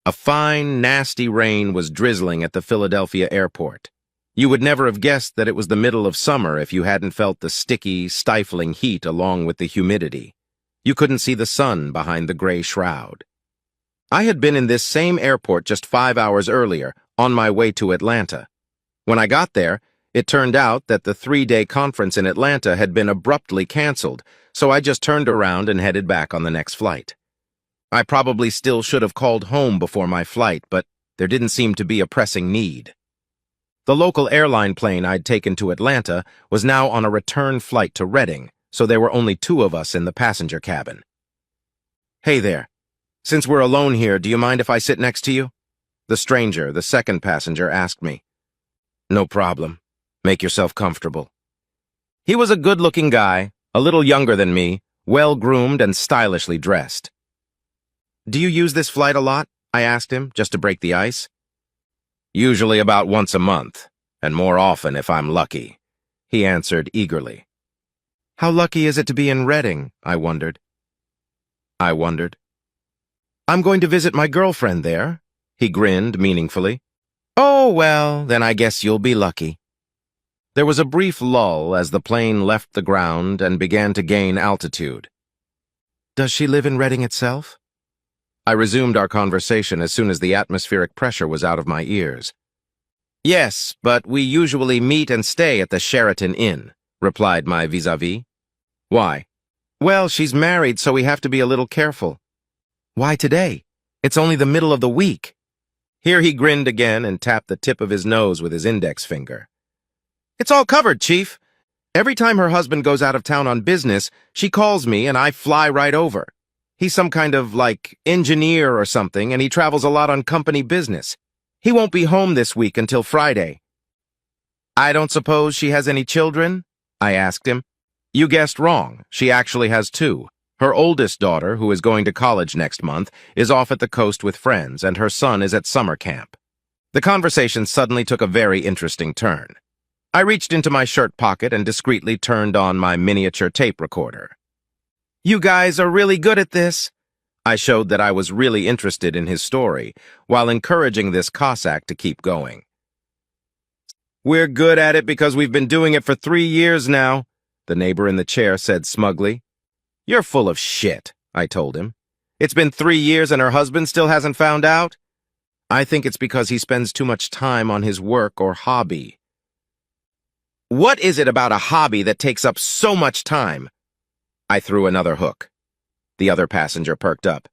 A fine, nasty rain was drizzling at the Philadelphia airport. You would never have guessed that it was the middle of summer if you hadn't felt the sticky, stifling heat along with the humidity. You couldn't see the sun behind the gray shroud. I had been in this same airport just 5 hours earlier, on my way to Atlanta. When I got there, it turned out that the 3-day conference in Atlanta had been abruptly canceled, so I just turned around and headed back on the next flight. I probably still should have called home before my flight, but there didn't seem to be a pressing need. The local airline plane I'd taken to Atlanta was now on a return flight to Reading, so there were only 2 of us in the passenger cabin. "Hey there. Since we're alone here, do you mind if I sit next to you?" The stranger, the second passenger, asked me. "No problem. Make yourself comfortable." He was a good-looking guy, a little younger than me, well-groomed and stylishly dressed. "Do you use this flight a lot?" I asked him, just to break the ice. "Usually about once a month, and more often if I'm lucky," he answered eagerly. "How lucky is it to be in Reading?" I wondered. "I'm going to visit my girlfriend there," he grinned meaningfully. "Oh, well, then I guess you'll be lucky." There was a brief lull as the plane left the ground and began to gain altitude. "Does she live in Reading itself?" I resumed our conversation as soon as the atmospheric pressure was out of my ears. "Yes, but we usually meet and stay at the Sheraton Inn," replied my vis-a-vis. "Why?" "Well, she's married, so we have to be a little careful." "Why today? It's only the middle of the week." Here he grinned again and tapped the tip of his nose with his index finger. "It's all covered, Chief. Every time her husband goes out of town on business, she calls me and I fly right over. He's some kind of, engineer or something, and he travels a lot on company business. He won't be home this week until Friday." "I don't suppose she has any children?" I asked him. "You guessed wrong. She actually has 2. Her oldest daughter, who is going to college next month, is off at the coast with friends, and her son is at summer camp." The conversation suddenly took a very interesting turn. I reached into my shirt pocket and discreetly turned on my miniature tape recorder. "You guys are really good at this." I showed that I was really interested in his story, while encouraging this Cossack to keep going. "We're good at it because we've been doing it for 3 years now," the neighbor in the chair said smugly. "You're full of shit," I told him. "It's been 3 years and her husband still hasn't found out?" "I think it's because he spends too much time on his work or hobby." "What is it about a hobby that takes up so much time?" I threw another hook. The other passenger perked up.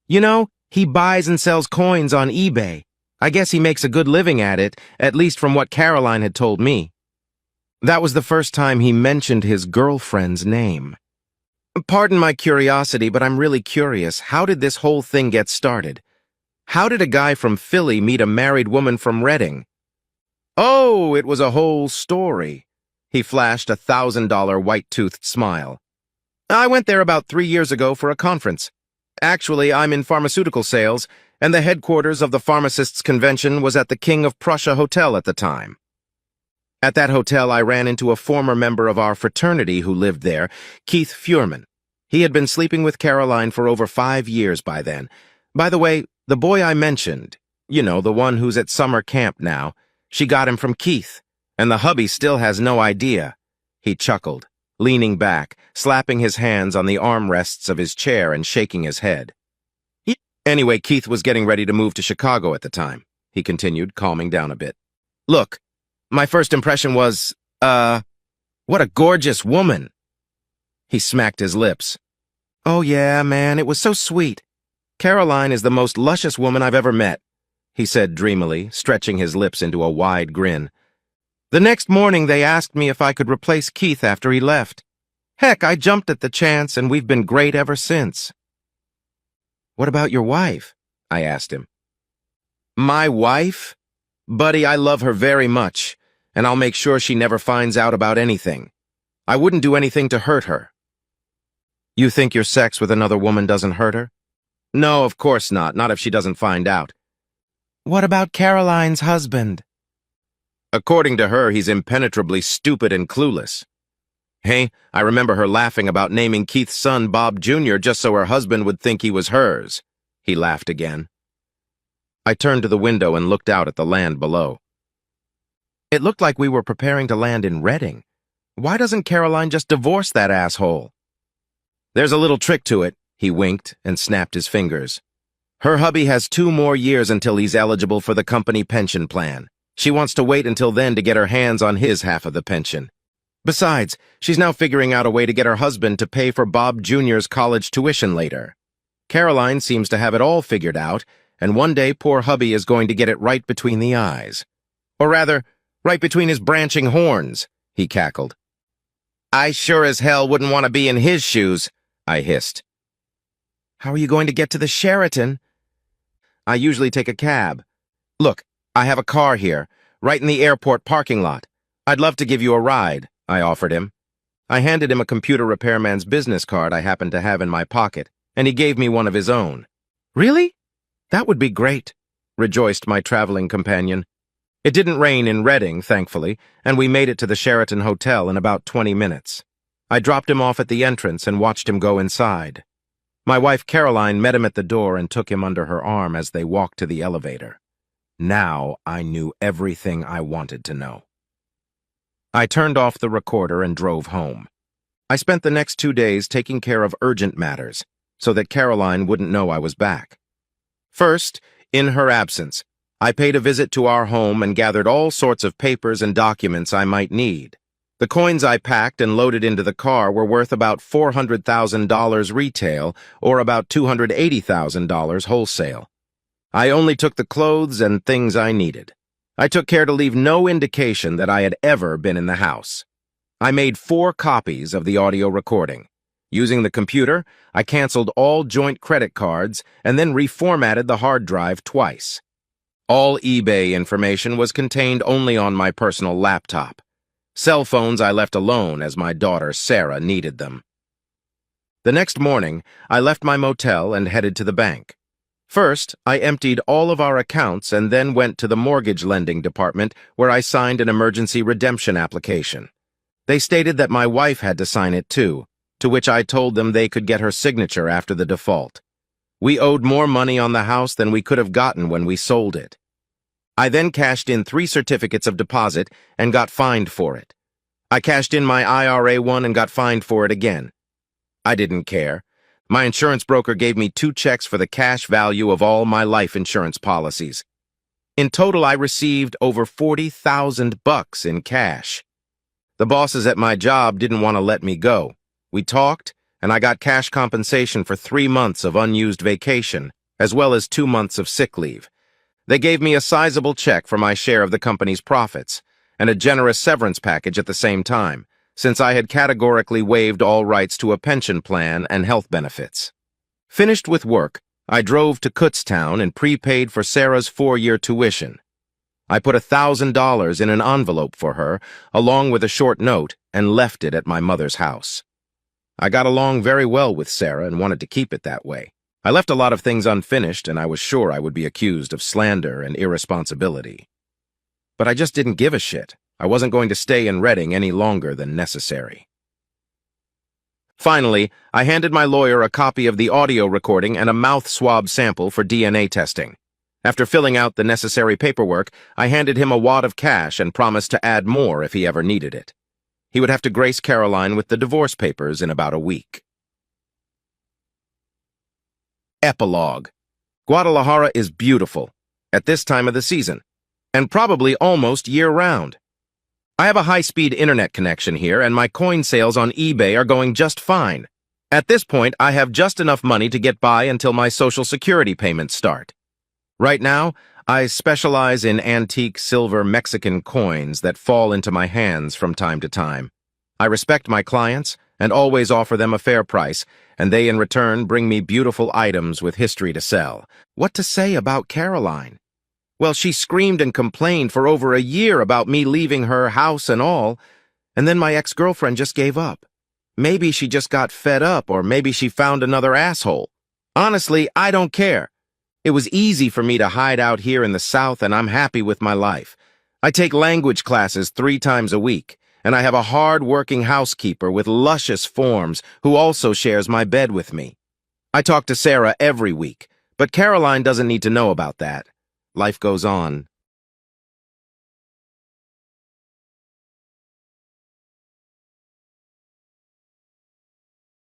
"You know, he buys and sells coins on eBay. I guess he makes a good living at it, at least from what Caroline had told me." That was the first time he mentioned his girlfriend's name. "Pardon my curiosity, but I'm really curious. How did this whole thing get started? How did a guy from Philly meet a married woman from Reading?" "Oh, it was a whole story." He flashed a $1,000 white-toothed smile. "I went there about 3 years ago for a conference. Actually, I'm in pharmaceutical sales, and the headquarters of the Pharmacists' Convention was at the King of Prussia Hotel at the time. At that hotel, I ran into a former member of our fraternity who lived there, Keith Furman. He had been sleeping with Caroline for over 5 years by then. By the way, the boy I mentioned, you know, the one who's at summer camp now, she got him from Keith, and the hubby still has no idea." He chuckled, leaning back, slapping his hands on the armrests of his chair and shaking his head. "Anyway, Keith was getting ready to move to Chicago at the time," he continued, calming down a bit. "Look, my first impression was, what a gorgeous woman." He smacked his lips. "Oh yeah, man, it was so sweet. Caroline is the most luscious woman I've ever met," he said dreamily, stretching his lips into a wide grin. "The next morning they asked me if I could replace Keith after he left. Heck, I jumped at the chance, and we've been great ever since." "What about your wife?" I asked him. "My wife? Buddy, I love her very much, and I'll make sure she never finds out about anything. I wouldn't do anything to hurt her." "You think your sex with another woman doesn't hurt her?" "No, of course not if she doesn't find out." "What about Caroline's husband?" "According to her, he's impenetrably stupid and clueless. Hey, I remember her laughing about naming Keith's son Bob Jr. just so her husband would think he was hers." He laughed again. I turned to the window and looked out at the land below. It looked like we were preparing to land in Redding. Why doesn't Caroline just divorce that asshole? There's a little trick to it, he winked and snapped his fingers. Her hubby has 2 more years until he's eligible for the company pension plan. She wants to wait until then to get her hands on his half of the pension. Besides, she's now figuring out a way to get her husband to pay for Bob Jr.'s college tuition later. Caroline seems to have it all figured out, and one day poor hubby is going to get it right between the eyes. Or rather, right between his branching horns, he cackled. I sure as hell wouldn't want to be in his shoes, I hissed. How are you going to get to the Sheraton? I usually take a cab. Look, I have a car here, right in the airport parking lot. I'd love to give you a ride, I offered him. I handed him a computer repairman's business card I happened to have in my pocket, and he gave me one of his own. Really? That would be great, rejoiced my traveling companion. It didn't rain in Redding, thankfully, and we made it to the Sheraton Hotel in about 20 minutes. I dropped him off at the entrance and watched him go inside. My wife Caroline met him at the door and took him under her arm as they walked to the elevator. Now I knew everything I wanted to know. I turned off the recorder and drove home. I spent the next 2 days taking care of urgent matters so that Caroline wouldn't know I was back. First, in her absence, I paid a visit to our home and gathered all sorts of papers and documents I might need. The coins I packed and loaded into the car were worth about $400,000 retail or about $280,000 wholesale. I only took the clothes and things I needed. I took care to leave no indication that I had ever been in the house. I made 4 copies of the audio recording. Using the computer, I canceled all joint credit cards and then reformatted the hard drive twice. All eBay information was contained only on my personal laptop. Cell phones I left alone as my daughter Sarah needed them. The next morning, I left my motel and headed to the bank. First, I emptied all of our accounts and then went to the mortgage lending department where I signed an emergency redemption application. They stated that my wife had to sign it too, to which I told them they could get her signature after the default. We owed more money on the house than we could have gotten when we sold it. I then cashed in 3 certificates of deposit and got fined for it. I cashed in my IRA one and got fined for it again. I didn't care. My insurance broker gave me 2 checks for the cash value of all my life insurance policies. In total, I received over $40,000 in cash. The bosses at my job didn't want to let me go. We talked, and I got cash compensation for 3 months of unused vacation, as well as 2 months of sick leave. They gave me a sizable check for my share of the company's profits, and a generous severance package at the same time, since I had categorically waived all rights to a pension plan and health benefits. Finished with work, I drove to Kutztown and prepaid for Sarah's 4-year tuition. I put $1,000 in an envelope for her, along with a short note, and left it at my mother's house. I got along very well with Sarah and wanted to keep it that way. I left a lot of things unfinished, and I was sure I would be accused of slander and irresponsibility. But I just didn't give a shit. I wasn't going to stay in Redding any longer than necessary. Finally, I handed my lawyer a copy of the audio recording and a mouth swab sample for DNA testing. After filling out the necessary paperwork, I handed him a wad of cash and promised to add more if he ever needed it. He would have to grace Caroline with the divorce papers in about a week. Epilogue. Guadalajara is beautiful at this time of the season, and probably almost year-round. I have a high-speed internet connection here, and my coin sales on eBay are going just fine. At this point, I have just enough money to get by until my Social Security payments start. Right now, I specialize in antique silver Mexican coins that fall into my hands from time to time. I respect my clients and always offer them a fair price, and they in return bring me beautiful items with history to sell. What to say about Caroline? Well, she screamed and complained for over a year about me leaving her house and all, and then my ex-girlfriend just gave up. Maybe she just got fed up, or maybe she found another asshole. Honestly, I don't care. It was easy for me to hide out here in the South, and I'm happy with my life. I take language classes 3 times a week, and I have a hard-working housekeeper with luscious forms who also shares my bed with me. I talk to Sarah every week, but Caroline doesn't need to know about that. life goes on.